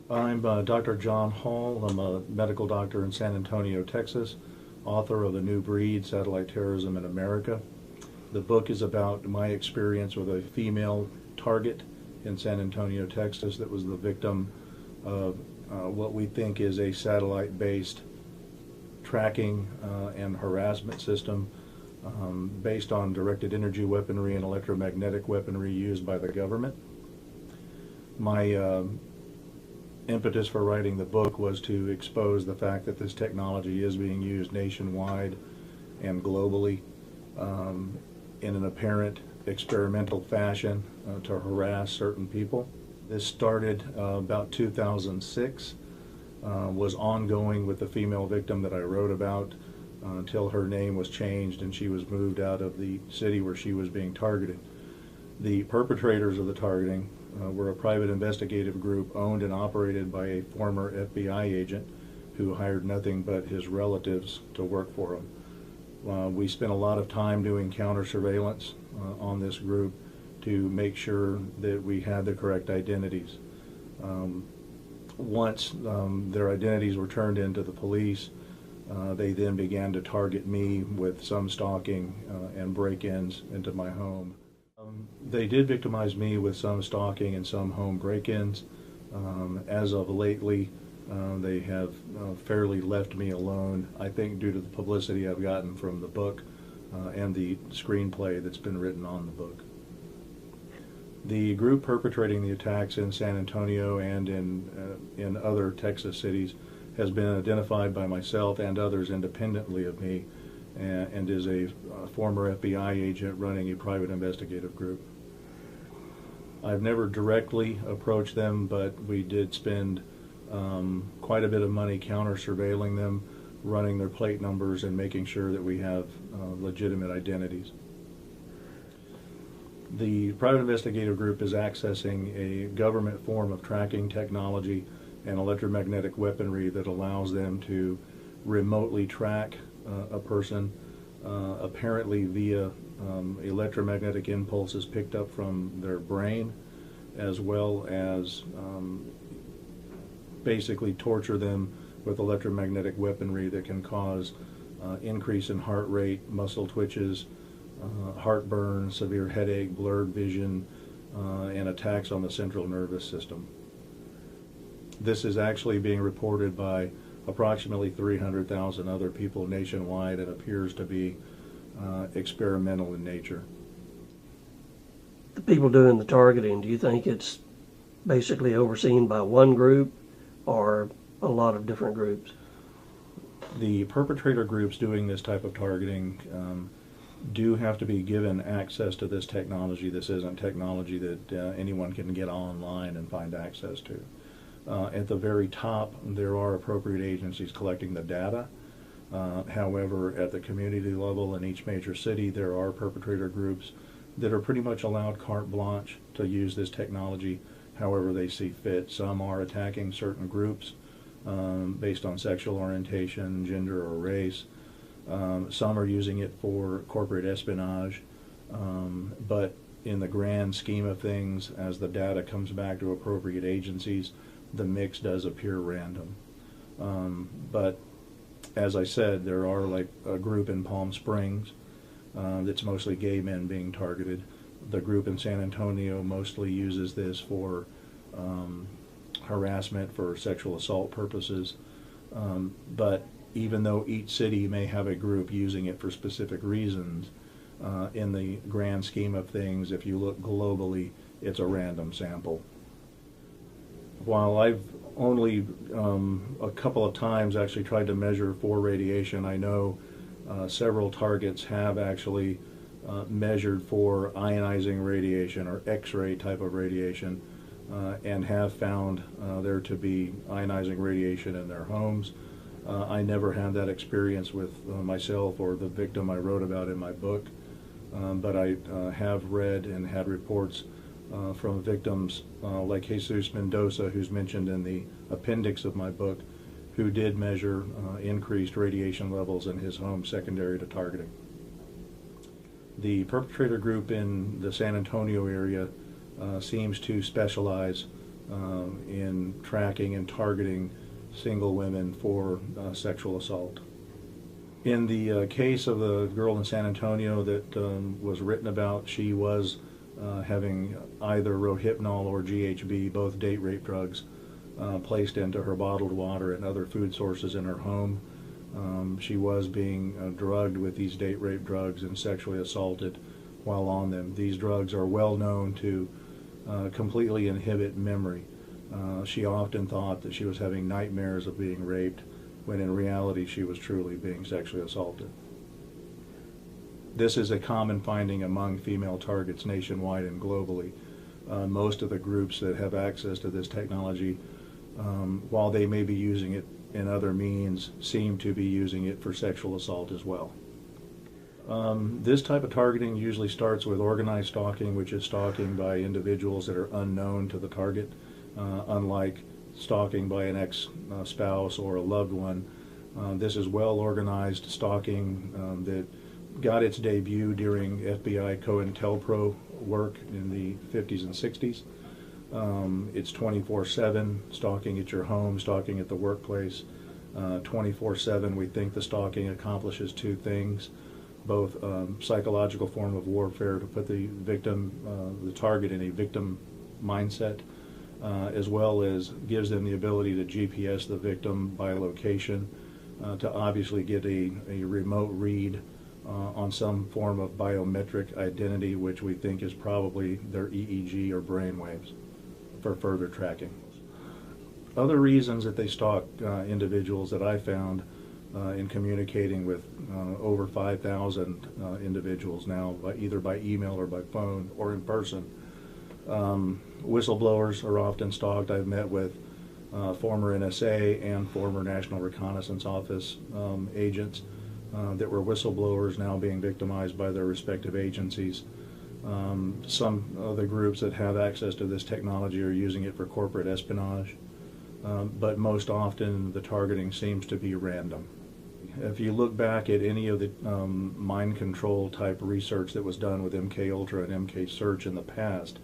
I'm Dr. John Hall. I'm a medical doctor in San Antonio, Texas, author of The New Breed, Satellite Terrorism in America. The book is about my experience with a female target in San Antonio, Texas that was the victim of what we think is a satellite-based tracking and harassment system based on directed energy weaponry and electromagnetic weaponry used by the government. My impetus for writing the book was to expose the fact that this technology is being used nationwide and globally in an apparent experimental fashion to harass certain people. This started about 2006, was ongoing with the female victim that I wrote about until her name was changed and she was moved out of the city where she was being targeted. The perpetrators of the targeting were a private investigative group owned and operated by a former FBI agent who hired nothing but his relatives to work for him. We spent a lot of time doing counter surveillance on this group to make sure that we had the correct identities. Once their identities were turned into the police, they then began to target me with some stalking and break-ins into my home. They did victimize me with some stalking and some home break-ins. As of lately, they have fairly left me alone, I think due to the publicity I've gotten from the book and the screenplay that's been written on the book. The group perpetrating the attacks in San Antonio and in other Texas cities has been identified by myself and others independently of me, and is a former FBI agent running a private investigative group. I've never directly approached them, but we did spend quite a bit of money counter-surveilling them, running their plate numbers, and making sure that we have legitimate identities. The private investigative group is accessing a government form of tracking technology and electromagnetic weaponry that allows them to remotely track a person, apparently via electromagnetic impulses picked up from their brain, as well as basically torture them with electromagnetic weaponry that can cause increase in heart rate, muscle twitches, heartburn, severe headache, blurred vision, and attacks on the central nervous system. This is actually being reported by approximately 300,000 other people nationwide and appears to be experimental in nature. The people doing the targeting, do you think it's basically overseen by one group or a lot of different groups? The perpetrator groups doing this type of targeting do have to be given access to this technology. This isn't technology that anyone can get online and find access to. At the very top, there are appropriate agencies collecting the data. However, at the community level in each major city, there are perpetrator groups that are pretty much allowed carte blanche to use this technology however they see fit. Some are attacking certain groups based on sexual orientation, gender, or race. Some are using it for corporate espionage, but in the grand scheme of things, as the data comes back to appropriate agencies, the mix does appear random. But as I said, there are like a group in Palm Springs that's mostly gay men being targeted. The group in San Antonio mostly uses this for harassment, for sexual assault purposes. But even though each city may have a group using it for specific reasons, in the grand scheme of things, if you look globally, it's a random sample. While I've only a couple of times actually tried to measure for radiation, I know several targets have actually measured for ionizing radiation or X-ray type of radiation and have found there to be ionizing radiation in their homes. I never had that experience with myself or the victim I wrote about in my book, but I have read and had reports from victims like Jesus Mendoza, who's mentioned in the appendix of my book, who did measure increased radiation levels in his home secondary to targeting. The perpetrator group in the San Antonio area seems to specialize in tracking and targeting single women for sexual assault. In the case of the girl in San Antonio that was written about, she was having either Rohypnol or GHB, both date rape drugs, placed into her bottled water and other food sources in her home. She was being drugged with these date rape drugs and sexually assaulted while on them. These drugs are well known to completely inhibit memory. She often thought that she was having nightmares of being raped, when in reality she was truly being sexually assaulted. This is a common finding among female targets nationwide and globally. Most of the groups that have access to this technology, while they may be using it in other means, seem to be using it for sexual assault as well. This type of targeting usually starts with organized stalking, which is stalking by individuals that are unknown to the target, unlike stalking by an ex-spouse or a loved one. This is well-organized stalking that got its debut during FBI COINTELPRO work in the 50s and 60s. It's 24/7, stalking at your home, stalking at the workplace. 24/7, we think the stalking accomplishes two things, both psychological form of warfare to put the victim, the target in a victim mindset, as well as gives them the ability to GPS the victim by location, to obviously get a remote read on some form of biometric identity, which we think is probably their EEG or brainwaves, for further tracking. Other reasons that they stalk individuals that I found in communicating with over 5,000 individuals now, either by email or by phone or in person. Whistleblowers are often stalked. I've met with former NSA and former National Reconnaissance Office agents that were whistleblowers now being victimized by their respective agencies. Some of the groups that have access to this technology are using it for corporate espionage, but most often the targeting seems to be random. If you look back at any of the mind control type research that was done with MK Ultra and MK Search in the past,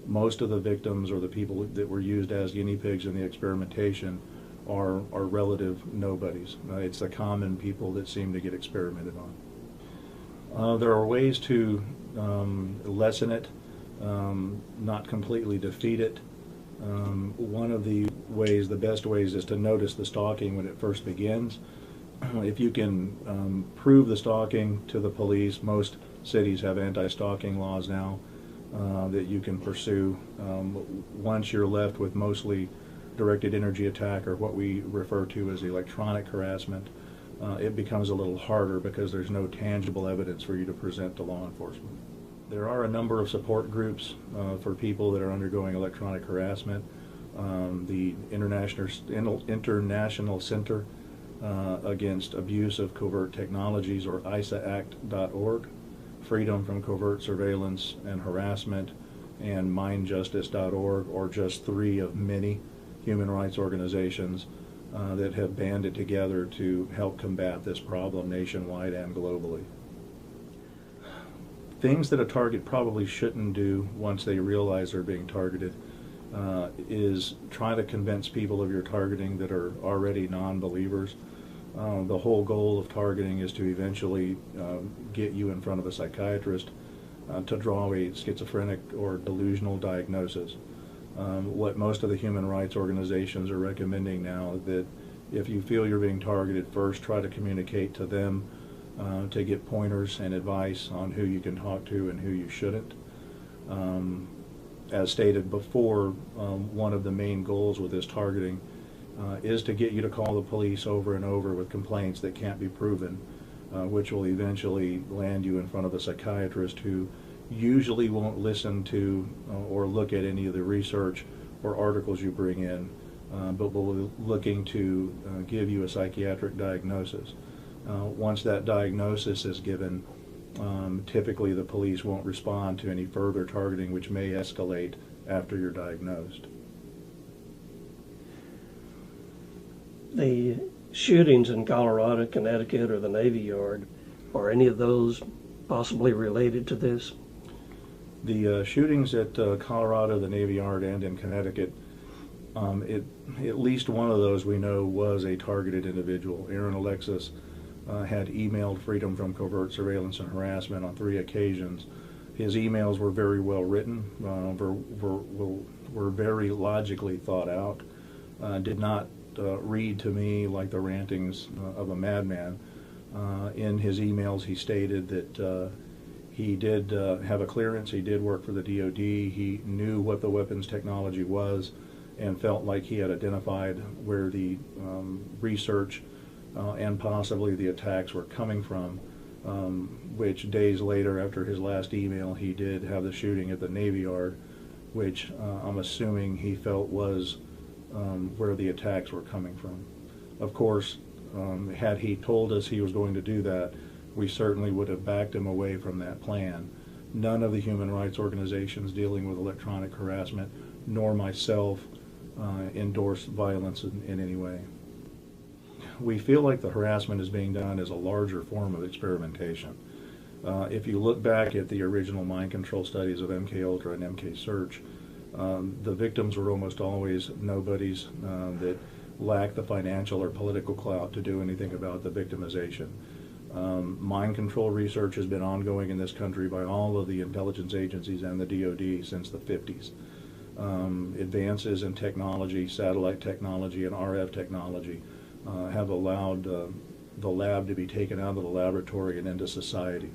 most of the victims or the people that were used as guinea pigs in the experimentation are relative nobodies. It's the common people that seem to get experimented on. There are ways to lessen it, not completely defeat it. One of the ways, the best ways, is to notice the stalking when it first begins. If you can prove the stalking to the police, most cities have anti-stalking laws now that you can pursue. Once you're left with mostly directed energy attack, or what we refer to as electronic harassment, it becomes a little harder because there's no tangible evidence for you to present to law enforcement. There are a number of support groups for people that are undergoing electronic harassment. The International Center Against Abuse of Covert Technologies, or ISAACT.org, Freedom from Covert Surveillance and Harassment, and mindjustice.org, or just three of many human rights organizations that have banded together to help combat this problem nationwide and globally. Things that a target probably shouldn't do once they realize they're being targeted is try to convince people of your targeting that are already non-believers. The whole goal of targeting is to eventually get you in front of a psychiatrist to draw a schizophrenic or delusional diagnosis. What most of the human rights organizations are recommending now, that if you feel you're being targeted, first try to communicate to them to get pointers and advice on who you can talk to and who you shouldn't. As stated before, one of the main goals with this targeting is to get you to call the police over and over with complaints that can't be proven, which will eventually land you in front of a psychiatrist who usually won't listen to or look at any of the research or articles you bring in, but will be looking to give you a psychiatric diagnosis. Once that diagnosis is given, typically the police won't respond to any further targeting, which may escalate after you're diagnosed. The shootings in Colorado, Connecticut, or the Navy Yard, are any of those possibly related to this? The shootings at Colorado, the Navy Yard, and in Connecticut At least one of those we know was a targeted individual. Aaron Alexis had emailed Freedom from Covert Surveillance and Harassment on 3 occasions. His emails were very well written, were very logically thought out, did not read to me like the rantings of a madman. In his emails he stated that he did have a clearance, he did work for the DoD, he knew what the weapons technology was, and felt like he had identified where the research and possibly the attacks were coming from, which days later, after his last email, he did have the shooting at the Navy Yard, which I'm assuming he felt was where the attacks were coming from. Of course, had he told us he was going to do that, we certainly would have backed him away from that plan. None of the human rights organizations dealing with electronic harassment, nor myself, endorse violence in any way. We feel like the harassment is being done as a larger form of experimentation. If you look back at the original mind control studies of MKUltra and MKSearch, the victims were almost always nobodies that lacked the financial or political clout to do anything about the victimization. Mind control research has been ongoing in this country by all of the intelligence agencies and the DoD since the 50s. Advances in technology, satellite technology, and RF technology have allowed the lab to be taken out of the laboratory and into society.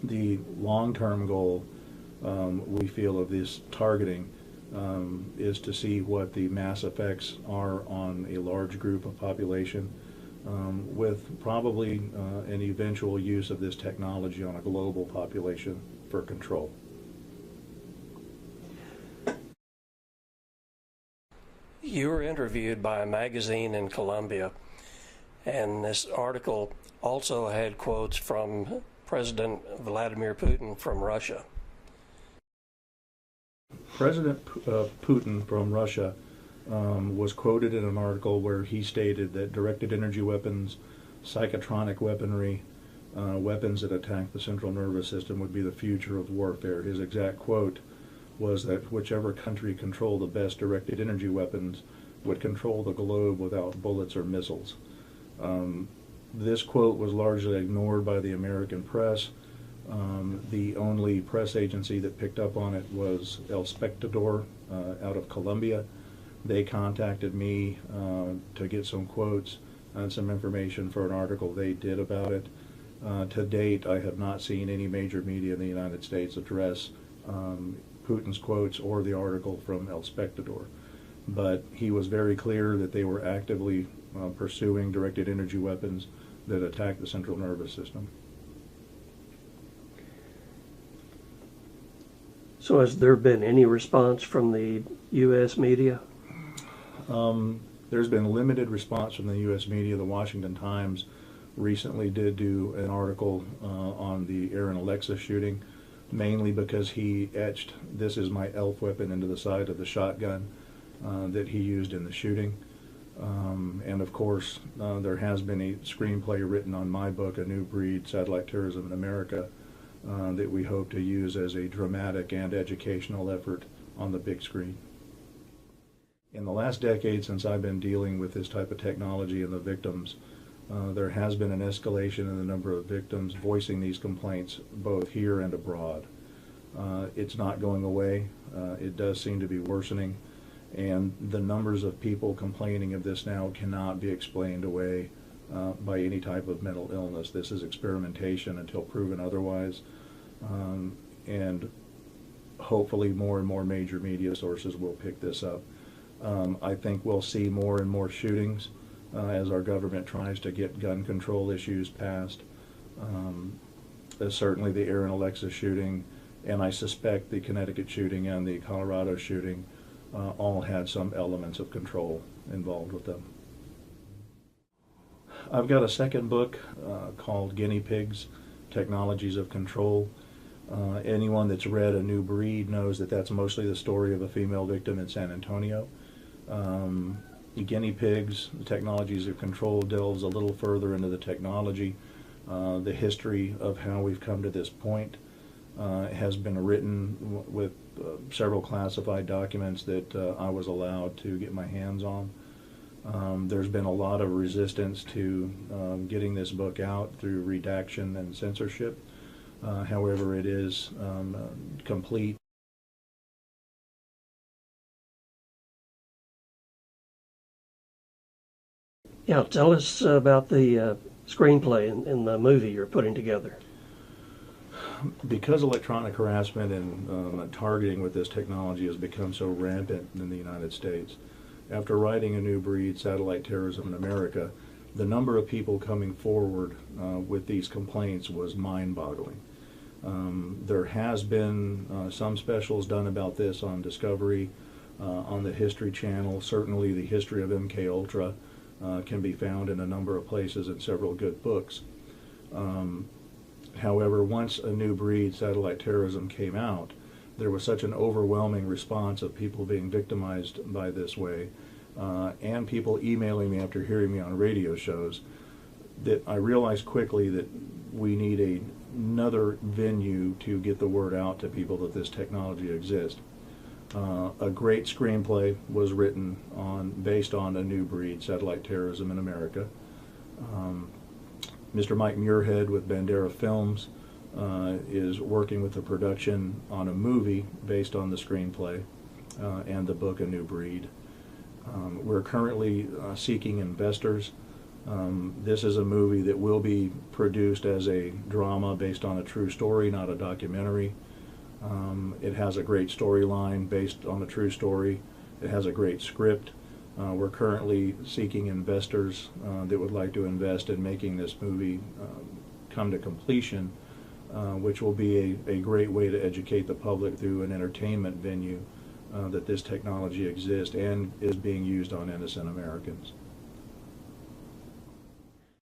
The long-term goal, we feel, of this targeting is to see what the mass effects are on a large group of population, with probably an eventual use of this technology on a global population for control. You were interviewed by a magazine in Colombia, and this article also had quotes from President Vladimir Putin from Russia. President Putin from Russia was quoted in an article where he stated that directed energy weapons, psychotronic weaponry, weapons that attack the central nervous system would be the future of warfare. His exact quote was that whichever country controlled the best directed energy weapons would control the globe without bullets or missiles. This quote was largely ignored by the American press. The only press agency that picked up on it was El Espectador out of Colombia. They contacted me to get some quotes and some information for an article they did about it. To date, I have not seen any major media in the United States address Putin's quotes or the article from El Espectador. But he was very clear that they were actively pursuing directed energy weapons that attack the central nervous system. So has there been any response from the U.S. media? There's been limited response from the U.S. media. The Washington Times recently did do an article on the Aaron Alexis shooting, mainly because he etched "This is my elf weapon" into the side of the shotgun that he used in the shooting. And of course, there has been a screenplay written on my book, A New Breed, Satellite Terrorism in America, that we hope to use as a dramatic and educational effort on the big screen. In the last decade, since I've been dealing with this type of technology and the victims, there has been an escalation in the number of victims voicing these complaints both here and abroad. It's not going away. It does seem to be worsening, and the numbers of people complaining of this now cannot be explained away by any type of mental illness. This is experimentation until proven otherwise, and hopefully more and more major media sources will pick this up. I think we'll see more and more shootings as our government tries to get gun control issues passed. Certainly the Aaron Alexis shooting, and I suspect the Connecticut shooting and the Colorado shooting all had some elements of control involved with them. I've got a second book called Guinea Pigs, Technologies of Control. Anyone that's read A New Breed knows that that's mostly the story of a female victim in San Antonio. The Guinea Pigs, the Technologies of Control, delves a little further into the technology, the history of how we've come to this point. has been written with several classified documents that I was allowed to get my hands on. There's been a lot of resistance to getting this book out through redaction and censorship. However, it is complete. Yeah, tell us about the screenplay in the movie you're putting together. Because electronic harassment and targeting with this technology has become so rampant in the United States, after writing A New Breed, Satellite Terrorism in America, the number of people coming forward with these complaints was mind-boggling. There has been some specials done about this on Discovery, on the History Channel. Certainly the history of MK Ultra can be found in a number of places in several good books. However, once A New Breed, Satellite Terrorism came out, there was such an overwhelming response of people being victimized by this way, and people emailing me after hearing me on radio shows, that I realized quickly that we need another venue to get the word out to people that this technology exists. A great screenplay was written based on A New Breed, Satellite Terrorism in America. Mr. Mike Muirhead with Bandera Films is working with the production on a movie based on the screenplay and the book A New Breed. We're currently seeking investors. This is a movie that will be produced as a drama based on a true story, not a documentary. It has a great storyline based on a true story. It has a great script. We're currently seeking investors that would like to invest in making this movie come to completion, which will be a great way to educate the public through an entertainment venue that this technology exists and is being used on innocent Americans.